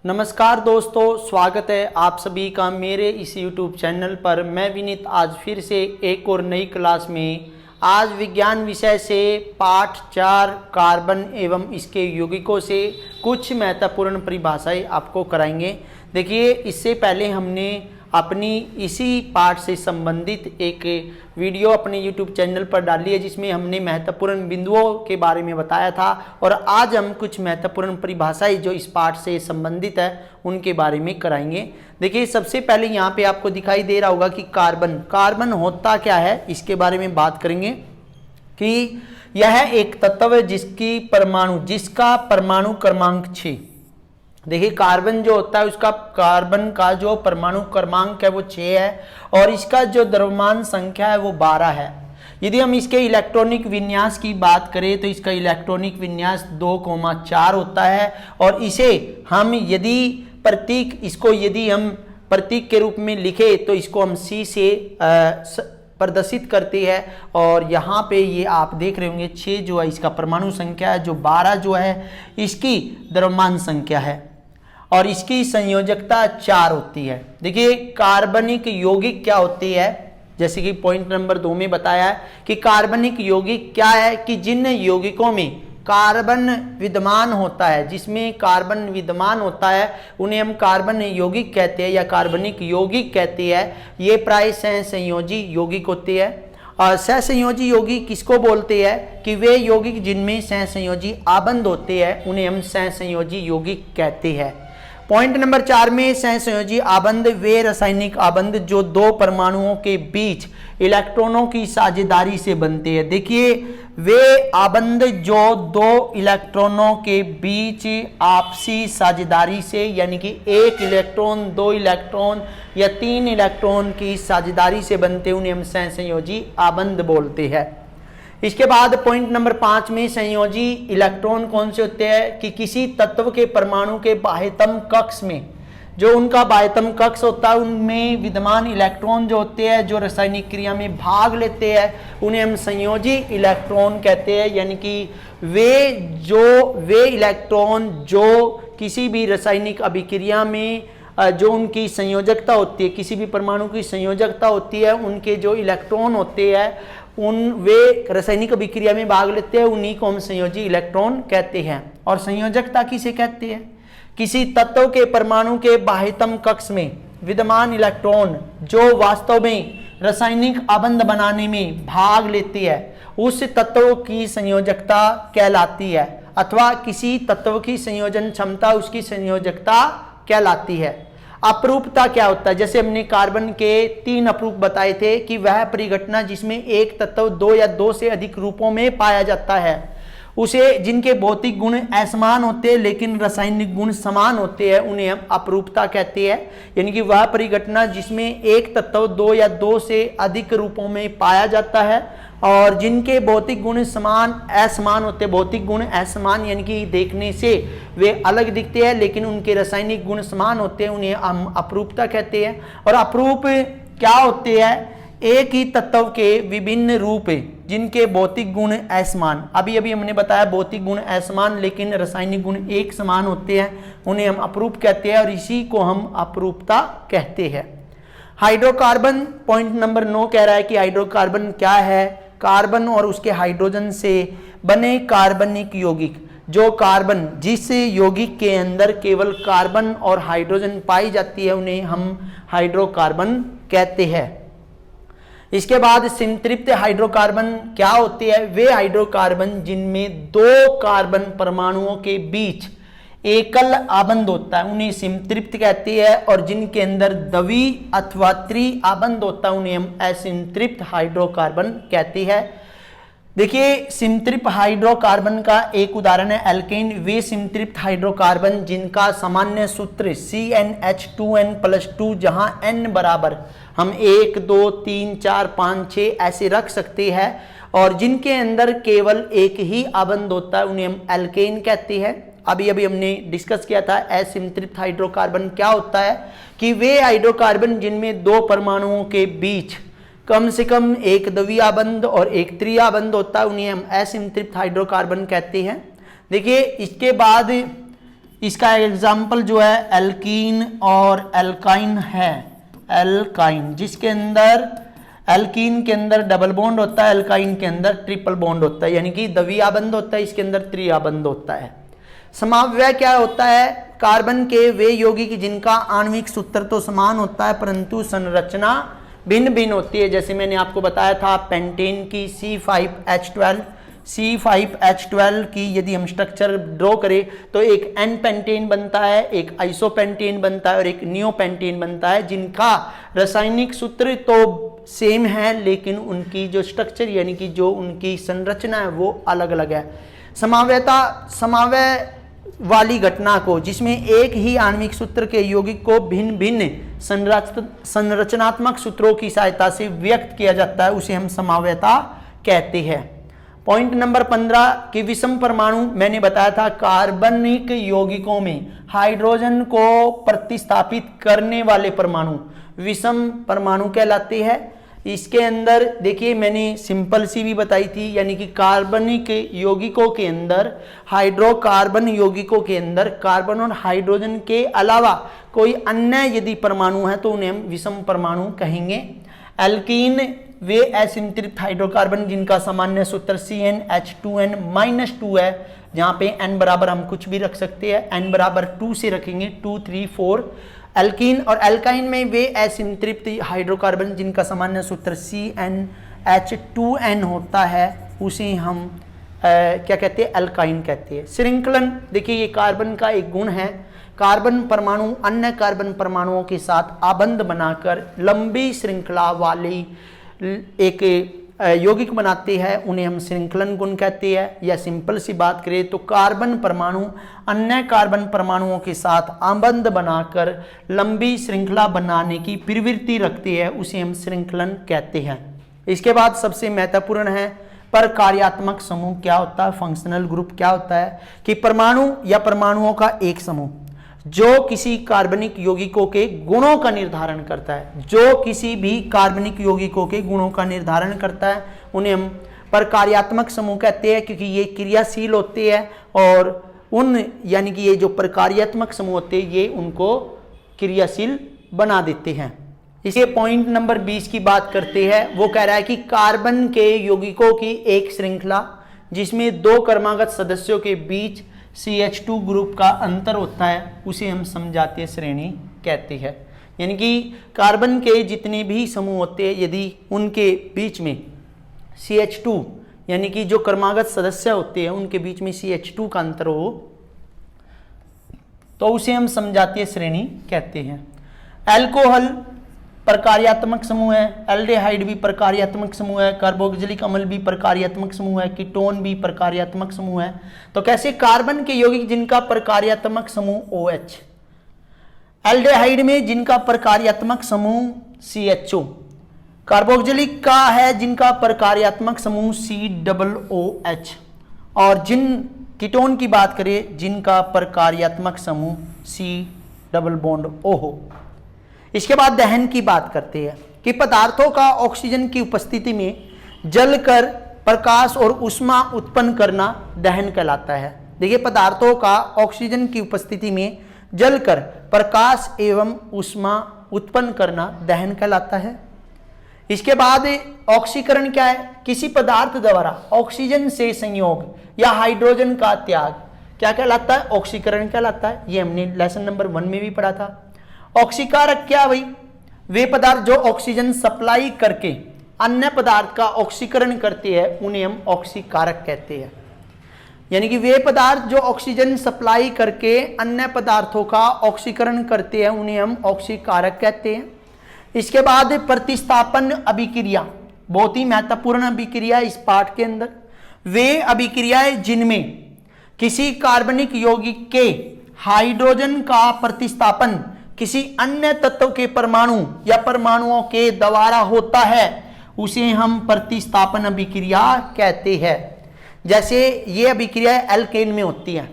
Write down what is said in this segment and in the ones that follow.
नमस्कार दोस्तों, स्वागत है आप सभी का मेरे इस YouTube चैनल पर। मैं विनीत आज फिर से एक और नई क्लास में आज विज्ञान विषय से पाठ 4 कार्बन एवं इसके यौगिकों से कुछ महत्वपूर्ण परिभाषाएं आपको कराएंगे। देखिए, इससे पहले हमने अपनी इसी पाठ से संबंधित एक वीडियो अपने YouTube चैनल पर डाली है जिसमें हमने महत्वपूर्ण बिंदुओं के बारे में बताया था और आज हम कुछ महत्वपूर्ण परिभाषाएं जो इस पाठ से संबंधित है उनके बारे में कराएंगे। देखिए, सबसे पहले यहाँ पे आपको दिखाई दे रहा होगा कि कार्बन होता क्या है, इसके बारे में बात करेंगे कि यह एक तत्व है जिसका परमाणु क्रमांक 6। देखिए, कार्बन जो होता है उसका कार्बन का जो परमाणु क्रमांक है वो 6 है और इसका जो द्रव्यमान संख्या है वो 12 है। यदि हम इसके इलेक्ट्रॉनिक विन्यास की बात करें तो इसका इलेक्ट्रॉनिक विन्यास 2,4 होता है और इसे हम यदि हम प्रतीक के रूप में लिखे तो इसको हम C से प्रदर्शित करती है और यहाँ पे ये आप देख रहे होंगे 6 जो है इसका परमाणु संख्या है, जो 12 जो है इसकी द्रव्यमान संख्या है और इसकी संयोजकता 4 होती है। देखिए, कार्बनिक यौगिक क्या होती है, जैसे कि पॉइंट नंबर 2 में बताया है कि कार्बनिक यौगिक क्या है कि जिन यौगिकों में कार्बन विद्यमान होता है, जिसमें कार्बन विद्यमान होता है उन्हें हम कार्बन यौगिक कहते हैं या कार्बनिक यौगिक कहते हैं। ये प्राय सहसंयोजी यौगिक होते हैं और सहसंयोजी यौगिक किसको बोलते हैं कि वे यौगिक जिनमें सहसंयोजी आबंध होते हैं उन्हें हम सहसंयोजी यौगिक कहते हैं। पॉइंट नंबर 4 में सहसंयोजी आबंध वे रासायनिक आबंध जो दो परमाणुओं के बीच इलेक्ट्रॉनों की साझेदारी से बनते हैं। देखिए, वे आबंध जो दो इलेक्ट्रॉनों के बीच आपसी साझेदारी से, यानी कि एक इलेक्ट्रॉन, 2 इलेक्ट्रॉन या 3 इलेक्ट्रॉन की साझेदारी से बनते हैं, उन्हें हम सहसंयोजी आबंध बोलते हैं। इसके बाद पॉइंट नंबर 5 में संयोजी इलेक्ट्रॉन कौन से होते हैं कि किसी तत्व के परमाणु के बाह्यतम कक्ष में, जो उनका बाह्यतम कक्ष होता है उनमें विद्यमान इलेक्ट्रॉन जो होते हैं जो रासायनिक क्रिया में भाग लेते हैं उन्हें हम संयोजी इलेक्ट्रॉन कहते हैं। यानी कि वे इलेक्ट्रॉन जो किसी भी रासायनिक अभिक्रिया में जो उनकी संयोजकता होती है, किसी भी परमाणु की संयोजकता होती है, उनके जो इलेक्ट्रॉन होते हैं वे रासायनिक अभिक्रिया में भाग लेते हैं, उन्हीं को हम संयोजी इलेक्ट्रॉन कहते हैं। और संयोजकता किसे कहते हैं? किसी तत्व के परमाणु के बाह्यतम कक्ष में विद्यमान इलेक्ट्रॉन जो वास्तव में रासायनिक आबंध बनाने में भाग लेती है उस तत्व की संयोजकता कहलाती है, अथवा किसी तत्व की संयोजन क्षमता उसकी संयोजकता कहलाती है। अपरूपता क्या होता है? जैसे हमने कार्बन के 3 अपरूप बताए थे कि वह परिघटना जिसमें एक तत्व 2 या 2 से अधिक रूपों में पाया जाता है, उसे जिनके भौतिक गुण असमान होते हैं लेकिन रासायनिक गुण समान होते हैं, उन्हें हम अपरूपता कहते हैं। यानी कि वह परिघटना जिसमें एक तत्व 2 या 2 से अधिक रूपों में पाया जाता है और जिनके भौतिक गुण असमान होते हैं। भौतिक गुण असमान यानी कि देखने से वे अलग दिखते हैं लेकिन उनके रासायनिक गुण समान होते हैं, उन्हें हम अपरूपता कहते हैं। और अपरूप क्या होते हैं? एक ही तत्व के विभिन्न रूप जिनके भौतिक गुण असमान, अभी हमने बताया भौतिक गुण असमान लेकिन रासायनिक गुण एक समान होते हैं, उन्हें हम अपरूप कहते हैं और इसी को हम अपरूपता कहते हैं। हाइड्रोकार्बन पॉइंट नंबर 9 कह रहा है कि हाइड्रोकार्बन क्या है? कार्बन और उसके हाइड्रोजन से बने कार्बनिक यौगिक, जो कार्बन जिस यौगिक के अंदर केवल कार्बन और हाइड्रोजन पाई जाती है उन्हें हम हाइड्रोकार्बन कहते हैं। इसके बाद संतृप्त हाइड्रोकार्बन क्या होते हैं? वे हाइड्रोकार्बन जिनमें 2 कार्बन परमाणुओं के बीच एकल आबंध होता है उन्हें संतृप्त कहते हैं और जिनके अंदर द्वि अथवा त्रि आबंध होता है उन्हें हम असंतृप्त हाइड्रोकार्बन कहते हैं। देखिए, संतृप्त हाइड्रोकार्बन का एक उदाहरण है एल्केन। वे संतृप्त हाइड्रोकार्बन जिनका सामान्य सूत्र CnH2n+2, जहां n बराबर हम 1 2 3 4 5 6 ऐसे रख सकते हैं और जिनके अंदर केवल एक ही आबंध होता है उन्हें हम एल्केन कहते हैं। अभी हमने डिस्कस किया था असंतृप्त हाइड्रोकार्बन क्या होता है कि वे हाइड्रोकार्बन जिनमें 2 परमाणुओं के बीच कम से कम एक द्वितीय आबंध और एक तृतीय आबंध होता है, उन्हें हम असंतृप्त हाइड्रोकार्बन कहते हैं। देखिए, इसके बाद इसका एग्जाम्पल जो है एल्कीन और एल्काइन है। एल्काइन जिसके अंदर एल्कीन के अंदर डबल बॉन्ड होता है, एल्काइन के अंदर ट्रिपल बॉन्ड होता है, यानी कि द्विआबंध होता है, इसके अंदर त्रिआबंध होता है। समव्यय क्या होता है? कार्बन के वे यौगिक जिनका आणविक सूत्र तो समान होता है परंतु संरचना भिन्न भिन्न होती है। जैसे मैंने आपको बताया था पेंटेन की C5H12 की यदि हम स्ट्रक्चर ड्रॉ करें तो एक एन पेंटेन बनता है, एक आइसोपेंटेन बनता है और एक नियोपेंटेन बनता है, जिनका रासायनिक सूत्र तो सेम है लेकिन उनकी जो स्ट्रक्चर यानी कि जो उनकी संरचना है वो अलग अलग है। समव्यय वाली घटना को जिसमें एक ही आणविक सूत्र के यौगिक को भिन्न भिन्न संरचनात्मक सूत्रों की सहायता से व्यक्त किया जाता है उसे हम समव्ययता कहते हैं। पॉइंट नंबर 15 कि विषम परमाणु, मैंने बताया था कार्बनिक यौगिकों में हाइड्रोजन को प्रतिस्थापित करने वाले परमाणु विषम परमाणु कहलाते हैं। इसके अंदर देखिए मैंने सिंपल सी भी बताई थी, यानी कि कार्बनिक यौगिकों के अंदर हाइड्रोकार्बन यौगिकों के अंदर कार्बन और हाइड्रोजन के अलावा कोई अन्य यदि परमाणु है तो उन्हें हम विषम परमाणु कहेंगे। एल्कीन वे असंतृप्त हाइड्रोकार्बन जिनका सामान्य सूत्र CnH2n-2 है, जहाँ पे n बराबर हम कुछ भी रख सकते हैं, n बराबर 2 से रखेंगे 2, 3, 4। एल्कीन और एल्काइन में वे असंतृप्त हाइड्रोकार्बन जिनका सामान्य सूत्र CnH2n होता है उसे हम क्या कहते हैं? एल्काइन कहते हैं। श्रृंखलन देखिए ये कार्बन का एक गुण है, कार्बन परमाणु अन्य कार्बन परमाणुओं के साथ आबंध बनाकर लंबी श्रृंखला वाली एक यौगिक बनाते हैं, उन्हें हम श्रृंखलन गुण कहते हैं। या सिंपल सी बात करें तो कार्बन परमाणु अन्य कार्बन परमाणुओं के साथ आबंध बनाकर लंबी श्रृंखला बनाने की प्रवृत्ति रखते हैं, उसे हम श्रृंखलन कहते हैं। इसके बाद सबसे महत्वपूर्ण है प्रकार्यात्मक समूह क्या होता है, फंक्शनल ग्रुप क्या होता है, कि परमाणु या परमाणुओं का एक समूह जो किसी कार्बनिक यौगिकों के गुणों का निर्धारण करता है, जो किसी भी कार्बनिक यौगिकों के गुणों का निर्धारण करता है, उन्हें हम प्रकार्यात्मक समूह कहते हैं, क्योंकि ये क्रियाशील होते हैं और उन यानी कि ये जो प्रकार्यात्मक समूह होते हैं ये उनको क्रियाशील बना देते हैं। इसे पॉइंट नंबर 20 की बात करते हैं, वो कह रहा है कि कार्बन के यौगिकों की एक श्रृंखला जिसमें दो क्रमागत सदस्यों के बीच CH2 ग्रुप का अंतर होता है उसे हम समजातीय श्रेणी कहते हैं। यानी कि कार्बन के जितने भी समूह होते हैं यदि उनके बीच में CH2 यानी कि जो क्रमागत सदस्य होते हैं उनके बीच में CH2 का अंतर हो तो उसे हम समजातीय श्रेणी कहते हैं। अल्कोहल प्रकार्यात्मक समूह है, एल्डिहाइड भी प्रकार्यात्मक समूह है, कार्बोक्सिलिक अम्ल भी प्रकार्यात्मक समूह है, कीटोन भी प्रकार्यात्मक समूह है। तो कैसे कार्बन के यौगिक जिनका प्रकार्यात्मक समूह OH, एल्डिहाइड में जिनका प्रकार्यात्मक समूह CHO, कार्बोक्सिलिक का है जिनका प्रकार्यात्मक समूह COOH, और जिन कीटोन की बात करें जिनका प्रकार्यात्मक समूह C+O। इसके बाद दहन की बात करते हैं कि पदार्थों का ऑक्सीजन की उपस्थिति में जलकर प्रकाश और ऊष्मा उत्पन्न करना दहन कहलाता है। देखिए पदार्थों का ऑक्सीजन की उपस्थिति में जलकर प्रकाश एवं ऊष्मा उत्पन्न करना दहन कहलाता है। इसके बाद ऑक्सीकरण क्या है? किसी पदार्थ द्वारा ऑक्सीजन से संयोग या हाइड्रोजन का त्याग क्या कहलाता है? ऑक्सीकरण कहलाता है। ये हमने लेसन नंबर 1 में भी पढ़ा था। ऑक्सीकारक क्या भाई? वे पदार्थ जो ऑक्सीजन सप्लाई करके अन्य पदार्थ का ऑक्सीकरण करते हैं उन्हें हम ऑक्सीकारक कहते हैं। यानी कि वे पदार्थ जो ऑक्सीजन सप्लाई करके अन्य पदार्थों का ऑक्सीकरण करते हैं उन्हें हम ऑक्सीकारक कहते हैं। इसके बाद प्रतिस्थापन अभिक्रिया, बहुत ही महत्वपूर्ण अभिक्रिया इस पाठ के अंदर। वे अभिक्रियाएं जिनमें किसी कार्बनिक यौगिक के हाइड्रोजन का प्रतिस्थापन किसी अन्य तत्व के परमाणु या परमाणुओं के द्वारा होता है उसे हम प्रतिस्थापन अभिक्रिया कहते हैं। जैसे ये अभिक्रिया एल्केन में होती है।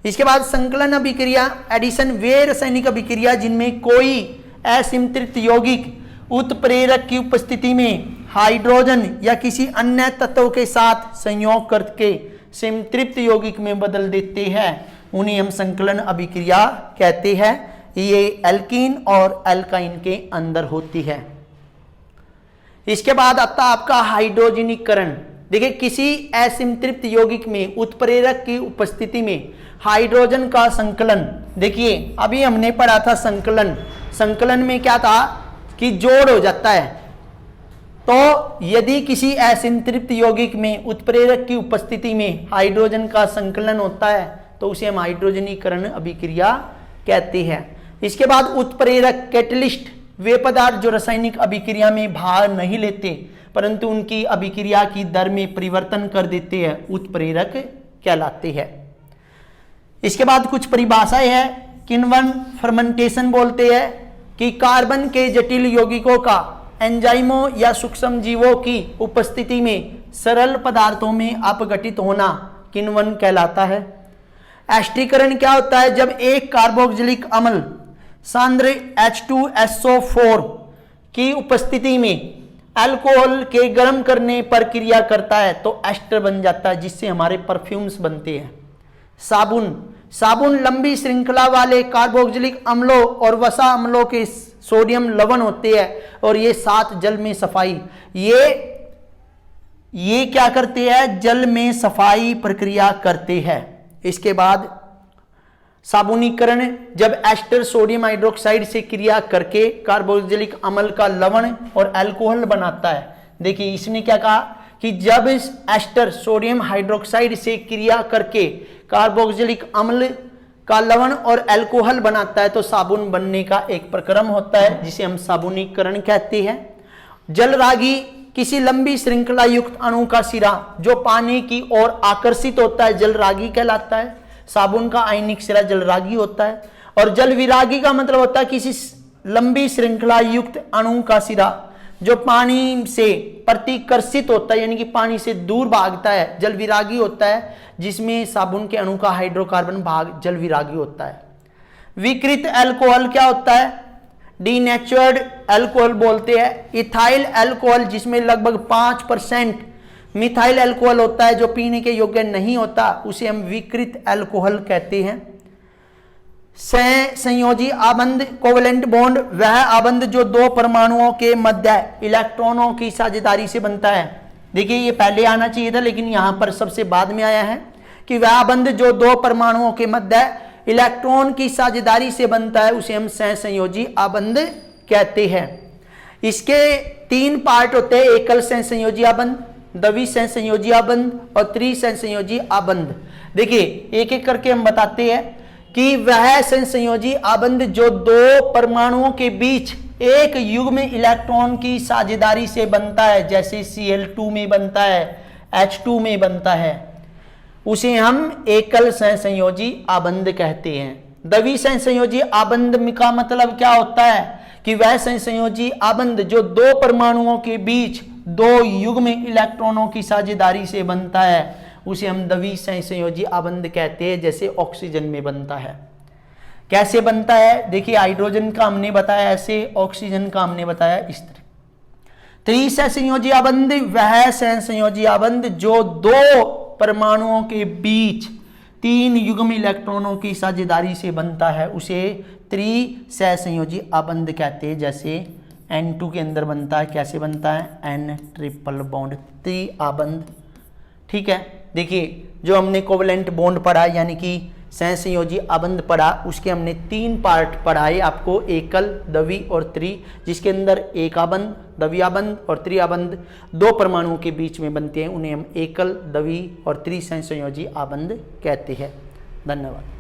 इसके बाद संकलन अभिक्रिया एडिशन, वे रासायनिक अभिक्रिया जिनमें कोई असंतृप्त यौगिक उत्प्रेरक की उपस्थिति में हाइड्रोजन या किसी अन्य तत्व के साथ संयोग करके संतृप्त यौगिक में बदल देते हैं उन्हें हम संकलन अभिक्रिया कहते हैं। ये एल्कीन और एल्काइन के अंदर होती है। इसके बाद आता है आपका हाइड्रोजनीकरण। देखिए, किसी असंतृप्त यौगिक में उत्प्रेरक की उपस्थिति में हाइड्रोजन का संकलन, देखिए अभी हमने पढ़ा था संकलन, संकलन में क्या था कि जोड़ हो जाता है। तो यदि किसी असंतृप्त यौगिक में उत्प्रेरक की उपस्थिति में हाइड्रोजन का संकलन होता है तो उसे हम हाइड्रोजनीकरण अभिक्रिया कहते हैं। इसके बाद उत्प्रेरक कैटलिस्ट, वे पदार्थ जो रासायनिक अभिक्रिया में भाग नहीं लेते परंतु उनकी अभिक्रिया की दर में परिवर्तन कर देते हैं, उत्प्रेरक कहलाते हैं। इसके बाद कुछ परिभाषाएं हैं। किण्वन फर्मेंटेशन बोलते हैं कि कार्बन के जटिल यौगिकों का एंजाइमों या सूक्ष्म जीवों की उपस्थिति में सरल पदार्थों में अपघटित होना किण्वन कहलाता है। एस्टरीकरण क्या होता है? जब एक कार्बोक्सिलिक अम्ल सांद्र H2SO4 की उपस्थिति में अल्कोहल के गर्म करने पर क्रिया करता है तो एस्टर बन जाता है, जिससे हमारे परफ्यूम्स बनते हैं। साबुन, साबुन लंबी श्रृंखला वाले कार्बोक्सिलिक अम्लों और वसा अम्लों के सोडियम लवण होते हैं और ये साथ जल में सफाई, ये क्या करते हैं? जल में सफाई प्रक्रिया करते हैं। इसके बाद साबुनीकरण, जब एस्टर सोडियम हाइड्रोक्साइड से क्रिया करके कार्बोक्सिलिक अम्ल का लवण और अल्कोहल बनाता है। देखिए इसने क्या कहा कि जब एस्टर सोडियम हाइड्रोक्साइड से क्रिया करके कार्बोक्सिलिक अम्ल का लवण और अल्कोहल बनाता है तो साबुन बनने का एक प्रक्रम होता है, जिसे हम साबुनीकरण कहते हैं। जलरागी, किसी लंबी श्रृंखला युक्त अणु का सिरा जो पानी की ओर आकर्षित होता है जलरागी कहलाता है। साबुन का आयनिक सिरा जलरागी होता है। और जल विरागी का मतलब होता है किसी लंबी श्रृंखला युक्त अणु का सिरा जो पानी से प्रतिकर्षित होता है, यानी कि पानी से दूर भागता है, जल विरागी होता है, जिसमें साबुन के अणु का हाइड्रोकार्बन भाग जल विरागी होता है। विकृत अल्कोहल क्या होता है? डीनेचर्ड अल्कोहल बोलते हैं। इथाइल अल्कोहल, जिसमें लगभग 5% मिथाइल अल्कोहल होता है जो पीने के योग्य नहीं होता, उसे हम विकृत अल्कोहल कहते हैं। संयोजी आबंध, कोवेलेंट बॉन्ड, वह आबंध जो दो परमाणुओं के मध्य इलेक्ट्रॉनों की साझेदारी से बनता है। देखिए ये पहले आना चाहिए था लेकिन यहां पर सबसे बाद में आया है कि वह आबंध जो दो परमाणुओं के मध्य इलेक्ट्रॉन की साझेदारी से बनता है उसे हम सहसंयोजी आबंध कहते हैं। इसके 3 पार्ट होते हैं, एकल सहसंयोजी आबंध, द्वि सहसंयोजी आबंध और त्रिसहसंयोजी आबंध। देखिए एक एक करके हम बताते हैं कि वह सहसंयोजी आबंध जो दो परमाणुओं के बीच एक युग्म इलेक्ट्रॉन की साझेदारी से बनता है, जैसे Cl2 में बनता है, H2 में बनता है, उसे हम एकल सहसंयोजी आबंध कहते हैं। द्वि सहसंयोजी आबंध का मतलब क्या होता है कि वह सहसंयोजी आबंध जो दो परमाणुओं के बीच दो युग्म इलेक्ट्रॉनों की साझेदारी से बनता है उसे हम द्वि सहसंयोजी आबंध कहते हैं, जैसे ऑक्सीजन में बनता है। कैसे बनता है? देखिए हाइड्रोजन का हमने बताया ऐसे, ऑक्सीजन का हमने बताया इस तरह। त्रिसहसंयोजी आबंध वह सहसंयोजी आबंध जो दो परमाणुओं के बीच 3 युग्म इलेक्ट्रॉनों की साझेदारी से बनता है उसे त्रिसहसंयोजी आबंध कहते हैं, जैसे N2 के अंदर बनता है। कैसे बनता है? N ट्रिपल बॉन्ड, त्रिआबंध। ठीक है, देखिए जो हमने कोवेलेंट बॉन्ड पढ़ा यानी कि सहसंयोजी आबंध पढ़ा, उसके हमने 3 पार्ट पढ़ाए आपको, एकल, द्वि और त्रि, जिसके अंदर एकाबंध, द्विआबंध और त्रिआबंध दो परमाणुओं के बीच में बनते हैं, उन्हें हम एकल, द्वि और त्रि सहसंयोजी आबंध कहते हैं। धन्यवाद।